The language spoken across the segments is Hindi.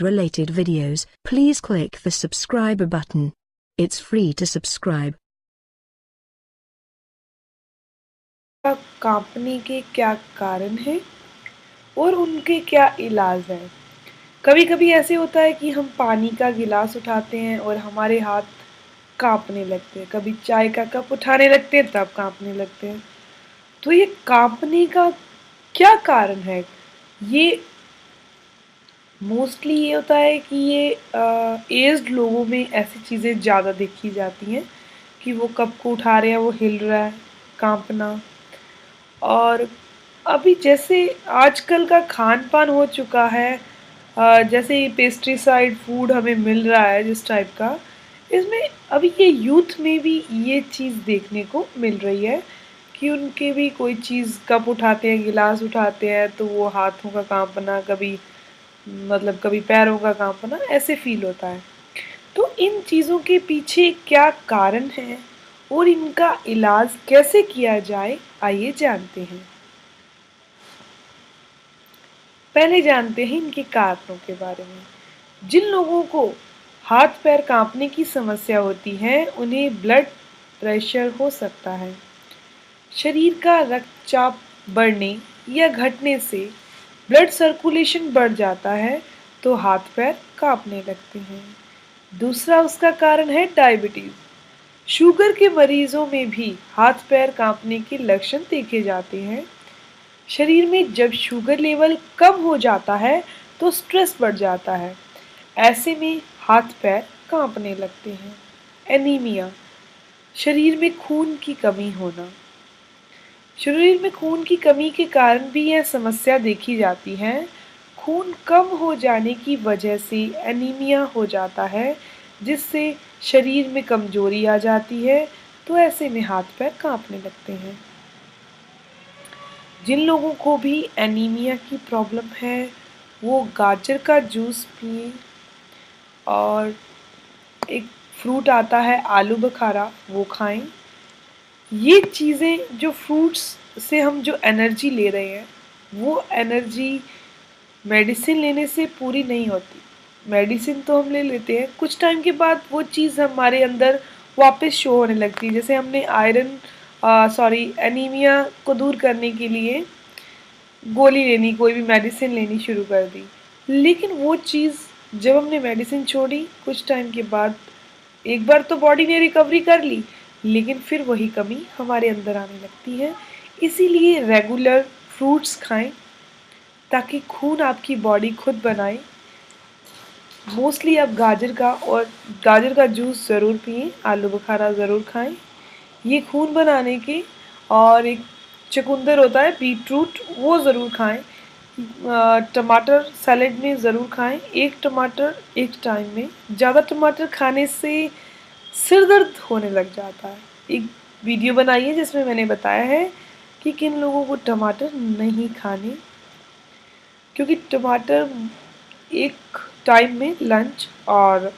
related videos, please click the subscribe button. It's free to subscribe. कांपने के क्या कारण हैं और उनके क्या इलाज हैं। कभी कभी ऐसे होता है कि हम पानी का गिलास उठाते हैं और हमारे हाथ कांपने लगते हैं, कभी चाय का कप उठाने लगते हैं तब कांपने लगते हैं। तो ये कांपने का क्या कारण है? ये मोस्टली ये होता है कि ये एज्ड लोगों में ऐसी चीज़ें ज़्यादा देखी जाती हैं कि वो कप को उठा रहे हैं, वो हिल रहा है, कांपना। और अभी जैसे आजकल का खान पान हो चुका है, जैसे ये पेस्टिसाइड फूड हमें मिल रहा है जिस टाइप का, इसमें अभी ये यूथ में भी ये चीज़ देखने को मिल रही है कि उनके भी कोई चीज़ कप उठाते हैं, गिलास उठाते हैं तो वो हाथों का कांपना, कभी मतलब कभी पैरों का कांपना ऐसे फील होता है। तो इन चीज़ों के पीछे क्या कारण है और इनका इलाज कैसे किया जाए, आइए जानते हैं। पहले जानते हैं इनके कारणों के बारे में। जिन लोगों को हाथ पैर कांपने की समस्या होती है उन्हें ब्लड प्रेशर हो सकता है। शरीर का रक्तचाप बढ़ने या घटने से ब्लड सर्कुलेशन बढ़ जाता है तो हाथ पैर कांपने लगते हैं। दूसरा उसका कारण है डायबिटीज। शुगर के मरीजों में भी हाथ पैर कांपने के लक्षण देखे जाते हैं। शरीर में जब शुगर लेवल कम हो जाता है तो स्ट्रेस बढ़ जाता है, ऐसे में हाथ पैर कांपने लगते हैं। एनीमिया, शरीर में खून की कमी होना। शरीर में खून की कमी के कारण भी यह समस्या देखी जाती है। खून कम हो जाने की वजह से एनीमिया हो जाता है, जिससे शरीर में कमजोरी आ जाती है, तो ऐसे में हाथ पैर कांपने लगते हैं। जिन लोगों को भी एनीमिया की प्रॉब्लम है वो गाजर का जूस पिए, और एक फ्रूट आता है आलू बुखारा, वो खाएं। ये चीज़ें जो फ्रूट्स से हम जो एनर्जी ले रहे हैं वो एनर्जी मेडिसिन लेने से पूरी नहीं होती। मेडिसिन तो हम ले लेते हैं, कुछ टाइम के बाद वो चीज़ हमारे अंदर वापस शो होने लगती है। जैसे हमने एनीमिया को दूर करने के लिए गोली लेनी, कोई भी मेडिसिन लेनी शुरू कर दी, लेकिन वो चीज़ जब हमने मेडिसिन छोड़ी कुछ टाइम के बाद एक बार तो बॉडी ने रिकवरी कर ली, लेकिन फिर वही कमी हमारे अंदर आने लगती है। इसीलिए रेगुलर फ्रूट्स खाएं ताकि खून आपकी बॉडी खुद बनाए। मोस्टली आप गाजर का जूस ज़रूर पिएं, आलू बुखारा ज़रूर खाएं, ये खून बनाने के। और एक चुकंदर होता है बीटरूट, वो ज़रूर खाएं। टमाटर सैलेड में ज़रूर खाएं, एक टमाटर एक टाइम में। ज़्यादा टमाटर खाने से सिर दर्द होने लग जाता है। एक वीडियो बनाई है जिसमें मैंने बताया है कि किन लोगों को टमाटर नहीं खाने, क्योंकि टमाटर एक टाइम में लंच और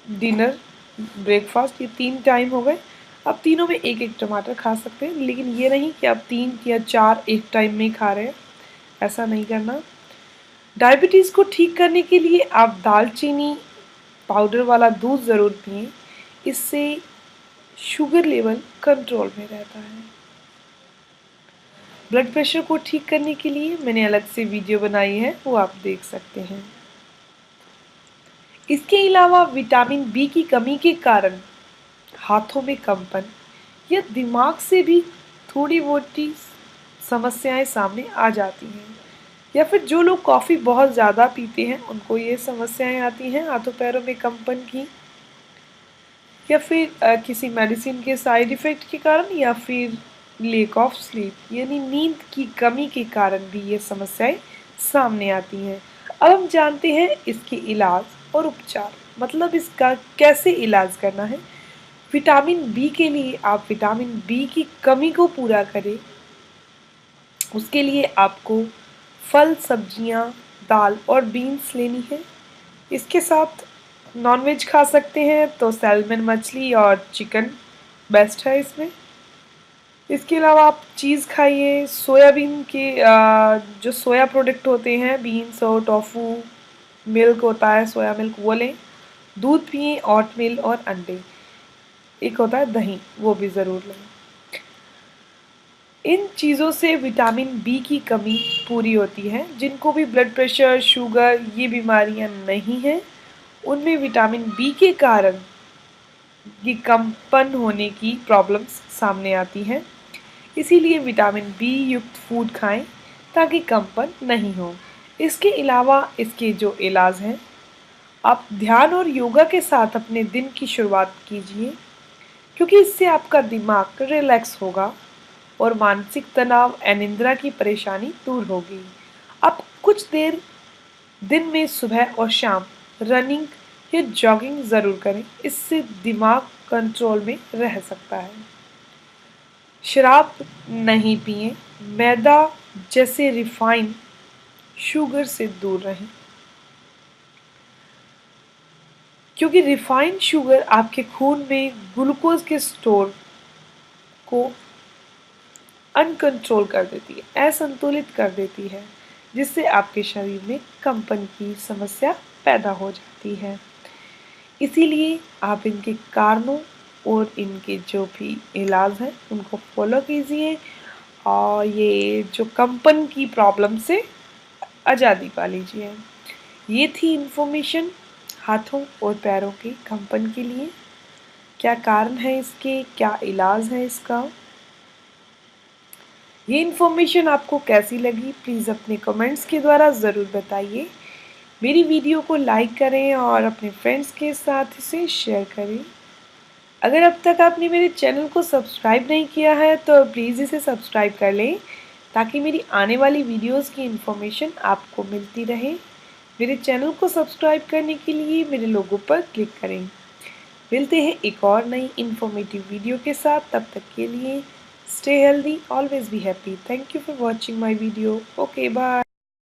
डिनर, ब्रेकफास्ट, ये 3 टाइम हो गए। आप तीनों में एक एक टमाटर खा सकते हैं, लेकिन ये नहीं कि आप 3 या 4 एक टाइम में ही खा रहे हैं, ऐसा नहीं करना। डायबिटीज़ को ठीक करने के लिए आप दालचीनी पाउडर वाला दूध ज़रूर पिएं, इससे शुगर लेवल कंट्रोल में रहता है। ब्लड प्रेशर को ठीक करने के लिए मैंने अलग से वीडियो बनाई है, वो आप देख सकते हैं। इसके अलावा विटामिन बी की कमी के कारण हाथों में कंपन या दिमाग से भी थोड़ी मोटी समस्याएं सामने आ जाती हैं, या फिर जो लोग कॉफ़ी बहुत ज़्यादा पीते हैं उनको ये समस्याएं आती हैं हाथों पैरों में कंपन की, या फिर किसी मेडिसिन के साइड इफ़ेक्ट के कारण, या फिर लेक ऑफ स्लीप यानी नींद की कमी के कारण भी ये समस्याएं सामने आती हैं। अब हम जानते हैं इसके इलाज और उपचार, मतलब इसका कैसे इलाज करना है। विटामिन बी के लिए आप विटामिन बी की कमी को पूरा करें, उसके लिए आपको फल, सब्जियां, दाल और बीन्स लेनी है। इसके साथ नॉनवेज खा सकते हैं तो सैल्मन मछली और चिकन बेस्ट है इसमें। इसके अलावा आप चीज़ खाइए, सोयाबीन के जो सोया प्रोडक्ट होते हैं, बीन्स और टोफू, मिल्क होता है, सोया मिल्क, वो लें। दूध पिएं, ओटमील और अंडे। एक होता है दही, वो भी ज़रूर लें। इन चीज़ों से विटामिन बी की कमी पूरी होती है। जिनको भी ब्लड प्रेशर, शुगर, ये बीमारियां नहीं हैं, उनमें विटामिन बी के कारण ये कंपन होने की प्रॉब्लम्स सामने आती हैं। इसीलिए विटामिन बी युक्त फूड खाएं ताकि कंपन नहीं हो। इसके अलावा इसके जो इलाज हैं, आप ध्यान और योगा के साथ अपने दिन की शुरुआत कीजिए, क्योंकि इससे आपका दिमाग रिलैक्स होगा और मानसिक तनाव, अनिद्रा की परेशानी दूर होगी। आप कुछ देर दिन में सुबह और शाम रनिंग या जॉगिंग ज़रूर करें, इससे दिमाग कंट्रोल में रह सकता है। शराब नहीं पिएं, मैदा जैसे रिफाइन शुगर से दूर रहें, क्योंकि रिफाइंड शुगर आपके खून में ग्लूकोज के स्टोर को अनकंट्रोल कर देती है, असंतुलित कर देती है, जिससे आपके शरीर में कंपन की समस्या पैदा हो जाती है। इसीलिए आप इनके कारणों और इनके जो भी इलाज हैं उनको फॉलो कीजिए और ये जो कंपन की प्रॉब्लम से आज़ादी पा लीजिए। ये थी इन्फॉर्मेशन हाथों और पैरों के कंपन के लिए। क्या कारण है इसके, क्या इलाज है इसका, ये इन्फॉर्मेशन आपको कैसी लगी प्लीज़ अपने कमेंट्स के द्वारा ज़रूर बताइए। मेरी वीडियो को लाइक करें और अपने फ्रेंड्स के साथ इसे शेयर करें। अगर अब तक आपने मेरे चैनल को सब्सक्राइब नहीं किया है तो प्लीज़ इसे सब्सक्राइब कर लें, ताकि मेरी आने वाली वीडियोस की इन्फॉर्मेशन आपको मिलती रहे। मेरे चैनल को सब्सक्राइब करने के लिए मेरे लोगो पर क्लिक करें। मिलते हैं एक और नई इन्फॉर्मेटिव वीडियो के साथ, तब तक के लिए stay healthy, always be happy. Thank you for watching my video. Okay, bye.